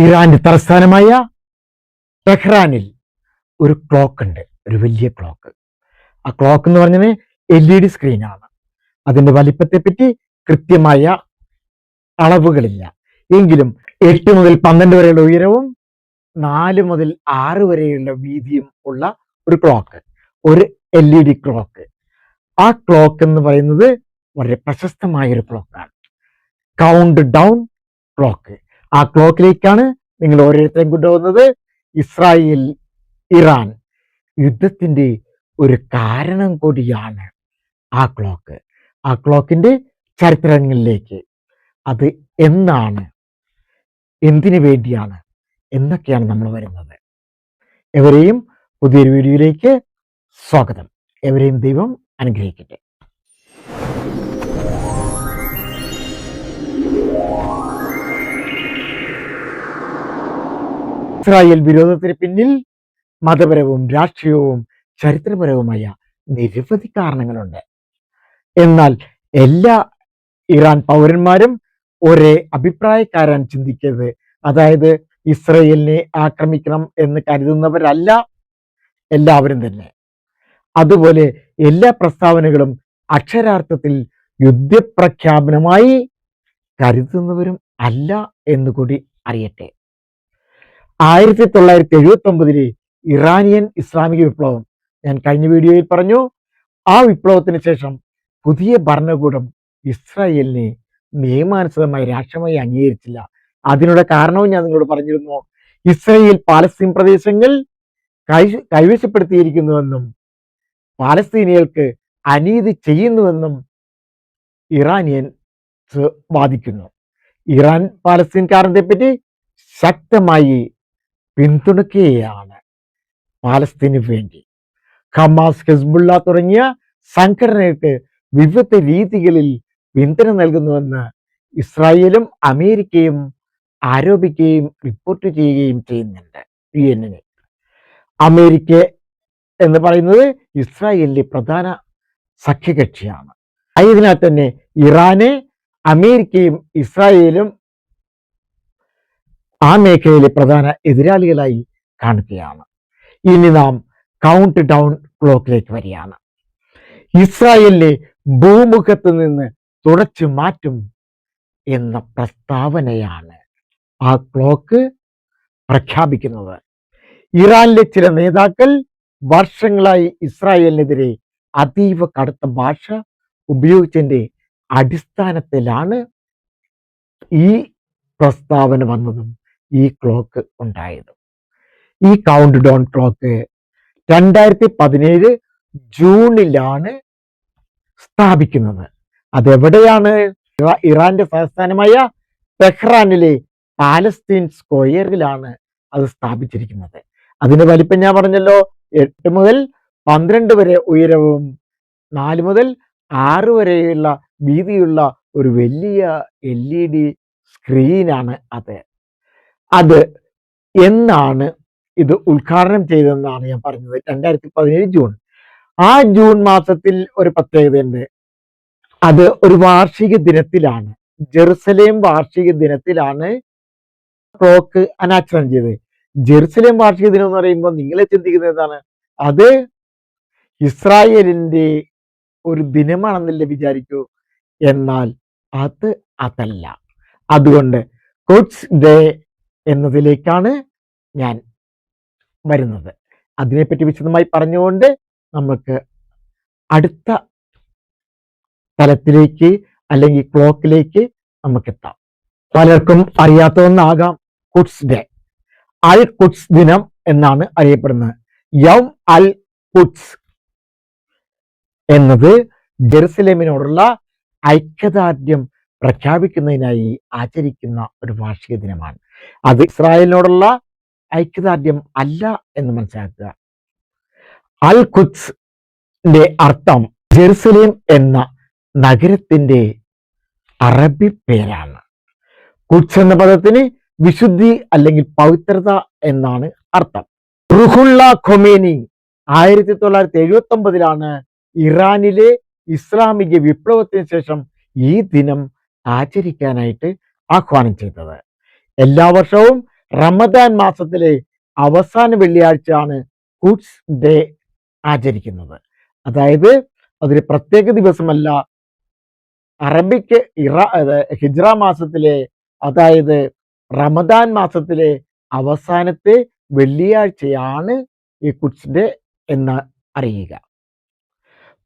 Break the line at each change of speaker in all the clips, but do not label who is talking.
ഇറാന്റെ തലസ്ഥാനമായ ടെഹ്റാനിൽ ഒരു ക്ലോക്ക് ഉണ്ട്, ഒരു വലിയ ക്ലോക്ക്. ആ ക്ലോക്ക് എന്ന് പറഞ്ഞത് LED സ്ക്രീനാണ്. അതിന്റെ വലിപ്പത്തെപ്പറ്റി കൃത്യമായ അളവുകളില്ല. എങ്കിലും 8 മുതൽ 12 വരെയുള്ള ഉയരവും 4 മുതൽ 6 വരെയുള്ള വീതിയും ഉള്ള ഒരു ക്ലോക്ക്, ഒരു LED ക്ലോക്ക്. ആ ക്ലോക്ക് എന്ന് പറയുന്നത് വളരെ പ്രശസ്തമായ ഒരു ക്ലോക്കാണ്, കൗണ്ട് ഡൗൺ ക്ലോക്ക്. ആ ക്ലോക്കിലേക്കാണ് നിങ്ങൾ ഓരോരുത്തരും കൊണ്ടുപോകുന്നത്. ഇസ്രായേൽ ഇറാൻ യുദ്ധത്തിന്റെ ഒരു കാരണം കൂടിയാണ് ആ ക്ലോക്ക്. ആ ക്ലോക്കിന്റെ ചരിത്രങ്ങളിലേക്ക്, അത് എന്നാണ്, എന്തിനു വേണ്ടിയാണ് എന്നൊക്കെയാണ് നമ്മൾ വരുന്നത്. എവരെയും പുതിയൊരു വീഡിയോയിലേക്ക് സ്വാഗതം. എവരെയും ദൈവം അനുഗ്രഹിക്കട്ടെ. ഇസ്രായേൽ വിരോധത്തിന് പിന്നിൽ മതപരവും രാഷ്ട്രീയവും ചരിത്രപരവുമായ നിരവധി കാരണങ്ങളുണ്ട്. എന്നാൽ എല്ലാ ഇറാൻ പൗരന്മാരും ഒരേ അഭിപ്രായക്കാരാൻ ചിന്തിക്കരുത്. അതായത് ഇസ്രായേലിനെ ആക്രമിക്കണം എന്ന് കരുതുന്നവരല്ല എല്ലാവരും തന്നെ. അതുപോലെ എല്ലാ പ്രസ്താവനകളും അക്ഷരാർത്ഥത്തിൽ യുദ്ധപ്രഖ്യാപനമായി കരുതുന്നവരും അല്ല എന്നുകൂടി അറിയട്ടെ. 1979 ഇറാനിയൻ ഇസ്ലാമിക വിപ്ലവം ഞാൻ കഴിഞ്ഞ വീഡിയോയിൽ പറഞ്ഞു. ആ വിപ്ലവത്തിന് ശേഷം പുതിയ ഭരണകൂടം ഇസ്രായേലിനെ നിയമാനുസൃതമായി രാഷ്ട്രമായി അംഗീകരിച്ചില്ല. അതിനുള്ള കാരണവും ഞാൻ നിങ്ങളോട് പറഞ്ഞിരുന്നു. ഇസ്രായേൽ പാലസ്തീൻ പ്രദേശങ്ങൾ കൈവശപ്പെടുത്തിയിരിക്കുന്നുവെന്നും പാലസ്തീനികൾക്ക് അനീതി ചെയ്യുന്നുവെന്നും ഇറാനിയൻ വാദിക്കുന്നു. ഇറാൻ പാലസ്തീൻ കാരണത്തെപ്പറ്റി ശക്തമായി പിന്തുണയ്ക്കുകയാണ് പാലസ്തീന് വേണ്ടി. ഹമാസ്, ഹിസ്ബുള്ള തുടങ്ങിയ സംഘടനകൾക്ക് വിവിധ രീതികളിൽ പിന്തുണ നൽകുന്നുവെന്ന് ഇസ്രായേലും അമേരിക്കയും ആരോപിക്കുകയും റിപ്പോർട്ട് ചെയ്യുകയും ചെയ്യുന്നുണ്ട്. UN അമേരിക്ക എന്ന് പറയുന്നത് ഇസ്രായേലിന്റെ പ്രധാന സഖ്യകക്ഷിയാണ്. ആയതിനാൽ തന്നെ ഇറാനെ അമേരിക്കയും ഇസ്രായേലും ആ മേഖലയിലെ പ്രധാന എതിരാളികളായി കാണുകയാണ്. ഇനി നാം കൗണ്ട് ഡൗൺ ക്ലോക്കിലേക്ക് വരികയാണ്. ഇസ്രായേലിനെ ഭൂമുഖത്ത് നിന്ന് തുടച്ചു മാറ്റും എന്ന പ്രസ്താവനയാണ് ആ ക്ലോക്ക് പ്രഖ്യാപിക്കുന്നത്. ഇറാനിലെ ചില നേതാക്കൾ വർഷങ്ങളായി ഇസ്രായേലിനെതിരെ അതീവ കടുത്ത ഭാഷ ഉപയോഗിച്ചതിന്റെ അടിസ്ഥാനത്തിലാണ് ഈ പ്രസ്താവന വന്നതും ഈ ക്ലോക്ക് ഉണ്ടായതും. ഈ കൗണ്ട് ഡൗൺ ക്ലോക്ക് 2017 ജൂണിലാണ് സ്ഥാപിക്കുന്നത്. അതെവിടെയാണ്? ഇറാന്റെ തലസ്ഥാനമായ ടെഹ്റാനിലെ പാലസ്തീൻ സ്ക്വയറിലാണ് അത് സ്ഥാപിച്ചിരിക്കുന്നത്. അതിന്റെ വലിപ്പം ഞാൻ പറഞ്ഞല്ലോ, 8 മുതൽ 12 വരെ ഉയരവും 4 മുതൽ 6 വരെയുള്ള വീതിയുള്ള ഒരു വലിയ LED സ്ക്രീനാണ് അത് എന്നാണ് ഇത് ഉദ്ഘാടനം ചെയ്തതെന്നാണ് ഞാൻ പറഞ്ഞത്. 2017 ജൂൺ. ആ ജൂൺ മാസത്തിൽ ഒരു പ്രത്യേകതയുണ്ട്. അത് ഒരു വാർഷിക ദിനത്തിലാണ്, ജെറുസലേം വാർഷിക ദിനത്തിലാണ് ക്ലോക്ക് അനാച്ഛാദനം ചെയ്തത്. ജെറുസലേം വാർഷിക ദിനം എന്ന് പറയുമ്പോൾ നിങ്ങളെ ചിന്തിക്കുന്നത് എന്താണ്? അത് ഇസ്രായേലിന്റെ ഒരു ദിനമാണെന്നല്ലേ വിചാരിക്കൂ. എന്നാൽ അതല്ല. അതുകൊണ്ട് ഖുദ്സ് ഡേ എന്നതിലേക്കാണ് ഞാൻ വരുന്നത്. അതിനെപ്പറ്റി വിശദമായി പറഞ്ഞുകൊണ്ട് നമുക്ക് അടുത്ത തലത്തിലേക്ക് അല്ലെങ്കിൽ ക്ലോക്കിലേക്ക് നമുക്കെത്താം. പലർക്കും അറിയാത്ത ഒന്നാകാം ഖുദ്സ് ഡേ. അൽ ഖുദ്സ് ദിനം എന്നാണ് അറിയപ്പെടുന്നത്. യൗം അൽ ഖുദ്സ് എന്നത് ജെറുസലേമിനോടുള്ള ഐക്യദാർഢ്യം പ്രഖ്യാപിക്കുന്നതിനായി ആചരിക്കുന്ന ഒരു വാർഷിക ദിനമാണ്. അത് ഇസ്രായേലിനോടുള്ള ഐക്യദാർഢ്യം അല്ല എന്ന് മനസ്സിലാക്കുക. അൽ ഖുദ്സിന്റെ അർത്ഥം ജെറുസലേം എന്ന നഗരത്തിന്റെ അറബി പേരാണ്. ഖുദ്സ് എന്ന പദത്തിന് വിശുദ്ധി അല്ലെങ്കിൽ പവിത്രത എന്നാണ് അർത്ഥം. റുഹുള്ള ഖൊമേനി 1979 ഇറാനിലെ ഇസ്ലാമിക വിപ്ലവത്തിന് ശേഷം ഈ ദിനം ആചരിക്കാനായിട്ട് ആഹ്വാനം ചെയ്തത്. എല്ലാ വർഷവും റമദാൻ മാസത്തിലെ അവസാന വെള്ളിയാഴ്ചയാണ് ഖുദ്സ് ഡേ ആചരിക്കുന്നത്. അതായത് അതൊരു പ്രത്യേക ദിവസമല്ല. അറബിക്ക് ഹിജ്റ മാസത്തിലെ, അതായത് റമദാൻ മാസത്തിലെ അവസാനത്തെ വെള്ളിയാഴ്ചയാണ് ഈ ഖുദ്സ് ഡേ എന്ന് അറിയുക.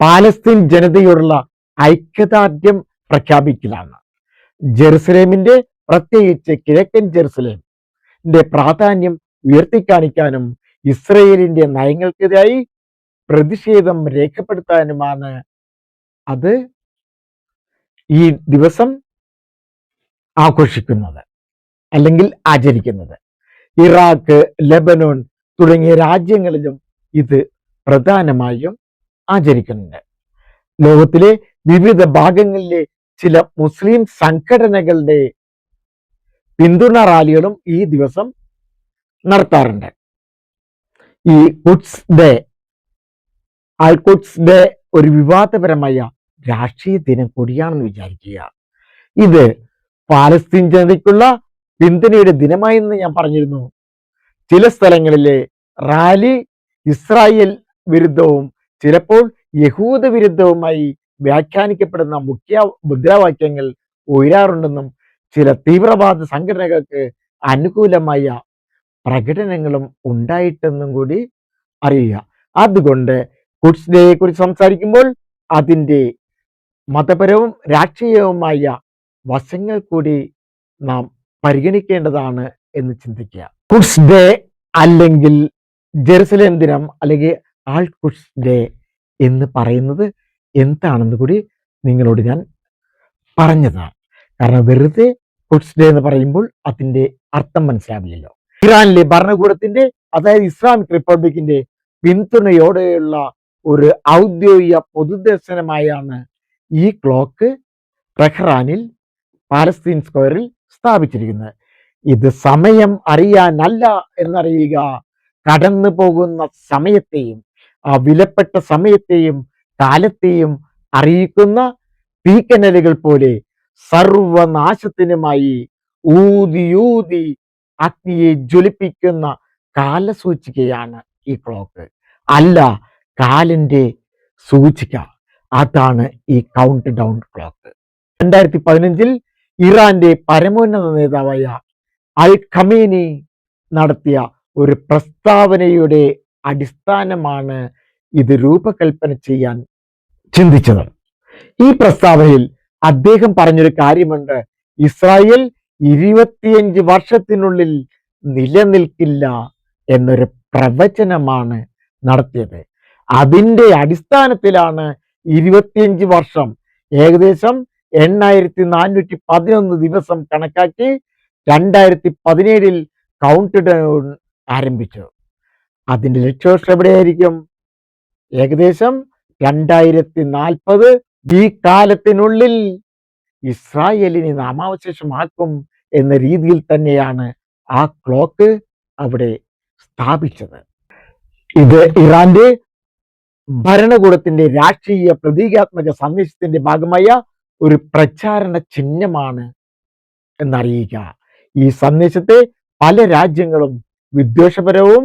പാലസ്തീൻ ജനതയോടുള്ള ഐക്യദാർഢ്യം പ്രഖ്യാപിക്കലാണ്. ജെറുസലേമിന്റെ, പ്രത്യേകിച്ച് കിഴക്കൻ ജെറുസലേമിന്റെ പ്രാധാന്യം ഉയർത്തിക്കാണിക്കാനും ഇസ്രയേലിന്റെ നയങ്ങൾക്കെതിരായി പ്രതിഷേധം രേഖപ്പെടുത്താനുമാണ് അത് ഈ ദിവസം ആഘോഷിക്കുന്നത് അല്ലെങ്കിൽ ആചരിക്കുന്നത്. ഇറാഖ്, ലെബനോൻ തുടങ്ങിയ രാജ്യങ്ങളിലും ഇത് പ്രധാനമായും ആചരിക്കുന്നുണ്ട്. ലോകത്തിലെ വിവിധ ഭാഗങ്ങളിലെ ചില മുസ്ലിം സംഘടനകളുടെ പിന്തുണ റാലികളും ഈ ദിവസം നടത്താറുണ്ട്. ഈ ഖുദ്സ് ഡേ, അൽ ഖുദ്സ് ഡേ ഒരു വിവാദപരമായ രാഷ്ട്രീയ ദിനം കൂടിയാണെന്ന് വിചാരിക്കുക. ഇത് പാലസ്തീൻ ജനതയ്ക്കുള്ള പിന്തുണയുടെ ദിനമായെന്ന് ഞാൻ പറഞ്ഞിരുന്നു. ചില സ്ഥലങ്ങളിലെ റാലി ഇസ്രായേൽ വിരുദ്ധവും ചിലപ്പോൾ യഹൂദ വിരുദ്ധവുമായി വ്യാഖ്യാനിക്കപ്പെടുന്ന മുദ്രാവാക്യങ്ങൾ ഉയരാറുണ്ടെന്നും ചില തീവ്രവാദ സംഘടനകൾക്ക് അനുകൂലമായ പ്രകടനങ്ങളും ഉണ്ടായിട്ടെന്നും കൂടി അറിയുക. അതുകൊണ്ട് ഖുദ്സ് ഡേയെ കുറിച്ച് സംസാരിക്കുമ്പോൾ അതിൻ്റെ മതപരവും രാഷ്ട്രീയവുമായ വശങ്ങൾ കൂടി നാം പരിഗണിക്കേണ്ടതാണ് എന്ന് ചിന്തിക്കുക. ഖുദ്സ് ഡേ അല്ലെങ്കിൽ ജെറുസലേം ദിനം അല്ലെങ്കിൽ ആൾ ഖുദ്സ് ഡേ എന്ന് പറയുന്നത് എന്താണെന്ന് കൂടി നിങ്ങളോട് ഞാൻ പറഞ്ഞതാണ്. കാരണം വെറുതെ ഖുദ്സ് ഡേ എന്ന് പറയുമ്പോൾ അതിൻ്റെ അർത്ഥം മനസ്സിലാവില്ലല്ലോ. ഇറാനിലെ ഭരണകൂടത്തിന്റെ, അതായത് ഇസ്ലാമിക് റിപ്പബ്ലിക്കിന്റെ പിന്തുണയോടെയുള്ള ഒരു ഔദ്യോഗിക പൊതുദർശനമായാണ് ഈ ക്ലോക്ക് ടെഹ്റാനിൽ പാലസ്തീൻ സ്ക്വയറിൽ സ്ഥാപിച്ചിരിക്കുന്നത്. ഇത് സമയം അറിയാനല്ല എന്നറിയുക, കടന്നു പോകുന്ന സമയത്തെയും ആ വിലപ്പെട്ട സമയത്തെയും കാലത്തെയും അറിയിക്കുന്ന തീക്കനലുകൾ പോലെ സർവനാശത്തിനുമായി ഊതി അഗ്നിയെ ജ്വലിപ്പിക്കുന്ന കാലസൂചികയാണ് ഈ ക്ലോക്ക്, അല്ല കാലിന്റെ സൂചിക. അതാണ് ഈ കൗണ്ട് ഡൗൺ ക്ലോക്ക്. 2015 ഇറാന്റെ പരമോന്നത നേതാവായ അൽ ഖമേനി നടത്തിയ ഒരു പ്രസ്താവനയുടെ അടിസ്ഥാനമാണ് ഇത് രൂപകൽപ്പന ചെയ്യാൻ ചിന്തിച്ചത്. ഈ പ്രസ്താവനയിൽ അദ്ദേഹം പറഞ്ഞൊരു കാര്യമുണ്ട്: ഇസ്രായേൽ 25 വർഷത്തിനുള്ളിൽ നിലനിൽക്കില്ല എന്നൊരു പ്രവചനമാണ് നടത്തിയത്. അതിൻ്റെ അടിസ്ഥാനത്തിലാണ് 25 വർഷം, ഏകദേശം 8411 ദിവസം കണക്കാക്കി 2017 കൗണ്ട് ഡൗൺ ആരംഭിച്ചു. അതിൻ്റെ ലക്ഷ്യം എവിടെയായിരിക്കും? ഏകദേശം 2040. ഈ കാലത്തിനുള്ളിൽ ഇസ്രായേലിനെ നാമാവശേഷമാക്കും എന്ന രീതിയിൽ തന്നെയാണ് ആ ക്ലോക്ക് അവിടെ സ്ഥാപിച്ചത്. ഇത് ഇറാന്റെ ഭരണകൂടത്തിന്റെ രാഷ്ട്രീയ പ്രതീകാത്മക സന്ദേശത്തിന്റെ ഭാഗമായ ഒരു പ്രചാരണ ചിഹ്നമാണ് എന്നറിയിക്കുക. ഈ സന്ദേശത്തെ പല രാജ്യങ്ങളും വിദ്വേഷപരവും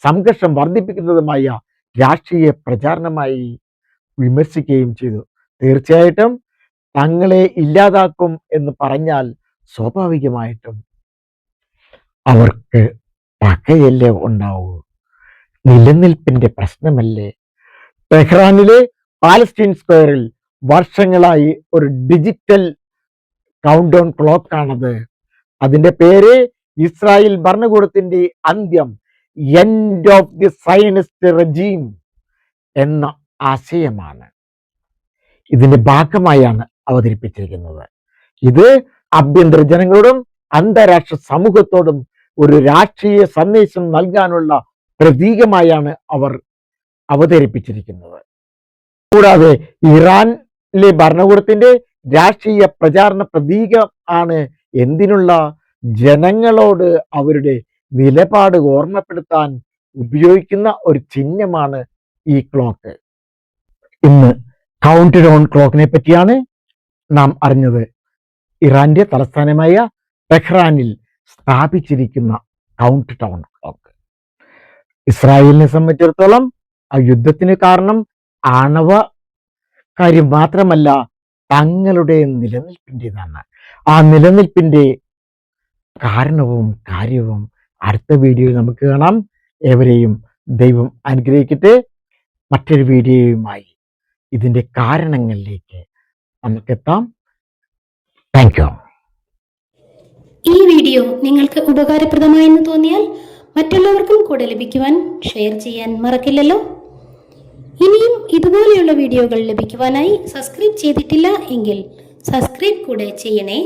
സംഘർഷം വർദ്ധിപ്പിക്കുന്നതുമായ രാഷ്ട്രീയ പ്രചാരണമായി വിമർശിക്കുകയും ചെയ്തു. തീർച്ചയായിട്ടും തങ്ങളെ ഇല്ലാതാക്കും എന്ന് പറഞ്ഞാൽ സ്വാഭാവികമായിട്ടും അവർക്ക് പകയല്ലേ ഉണ്ടാവൂ, നിലനിൽപ്പിന്റെ പ്രശ്നമല്ലേ. ടെഹ്റാനിലെ പാലസ്തീൻ സ്ക്വയറിൽ വർഷങ്ങളായി ഒരു ഡിജിറ്റൽ കൗണ്ട് ഡൗൺ ക്ലോക്കാണത്. അതിന്റെ പേര് ഇസ്രായേൽ ഭരണകൂടത്തിന്റെ അന്ത്യം, end of the Zionist regime എന്ന ആശയമാണ് ഇതിന്റെ ഭാഗമായാണ് അവതരിപ്പിച്ചിരിക്കുന്നത്. ഇത് ആഭ്യന്തര ജനങ്ങളോടും അന്താരാഷ്ട്ര സമൂഹത്തോടും ഒരു രാഷ്ട്രീയ സന്ദേശം നൽകാനുള്ള പ്രതീകമായാണ് അവർ അവതരിപ്പിച്ചിരിക്കുന്നത്. കൂടാതെ ഇറാനിലെ ഭരണകൂടത്തിന്റെ രാഷ്ട്രീയ പ്രചാരണ പ്രതീകം ആണ്. എന്തിനുള്ള? ജനങ്ങളോട് അവരുടെ നിലപാട് ഓർമ്മപ്പെടുത്താൻ ഉപയോഗിക്കുന്ന ഒരു ചിഹ്നമാണ് ഈ ക്ലോക്ക്. ഇന്ന് കൗണ്ട് ഡൗൺ ക്ലോക്കിനെ പറ്റിയാണ് നാം അറിഞ്ഞത്. ഇറാന്റെ തലസ്ഥാനമായ ടെഹ്റാനിൽ സ്ഥാപിച്ചിരിക്കുന്ന കൗണ്ട് ഡൗൺ ക്ലോക്ക്. ഇസ്രായേലിനെ സംബന്ധിച്ചിടത്തോളം ആ യുദ്ധത്തിന് കാരണം ആണവ കാര്യം മാത്രമല്ല, തങ്ങളുടെ നിലനിൽപ്പിൻ്റെതാണ്. ആ നിലനിൽപ്പിൻ്റെ കാരണവും കാര്യവും അടുത്ത വീഡിയോയിൽ നമുക്ക് കാണാം. ഏവരെയും ദൈവം അനുഗ്രഹിക്കട്ടെ. മറ്റൊരു വീഡിയോയുമായി ഇതിൻ്റെ കാരണങ്ങളിലേക്ക് നമുക്കെത്താം. Thank you.
ഈ വീഡിയോ നിങ്ങൾക്ക് ഉപകാരപ്രദമായെന്ന് തോന്നിയാൽ മറ്റുള്ളവർക്കും കൂടെ ലഭിക്കുവാൻ ഷെയർ ചെയ്യാൻ മറക്കില്ലല്ലോ. ഇനിയും ഇതുപോലെയുള്ള വീഡിയോകൾ ലഭിക്കുവാനായി സബ്സ്ക്രൈബ് ചെയ്തിട്ടില്ല എങ്കിൽ സബ്സ്ക്രൈബ് കൂടെ ചെയ്യണേ.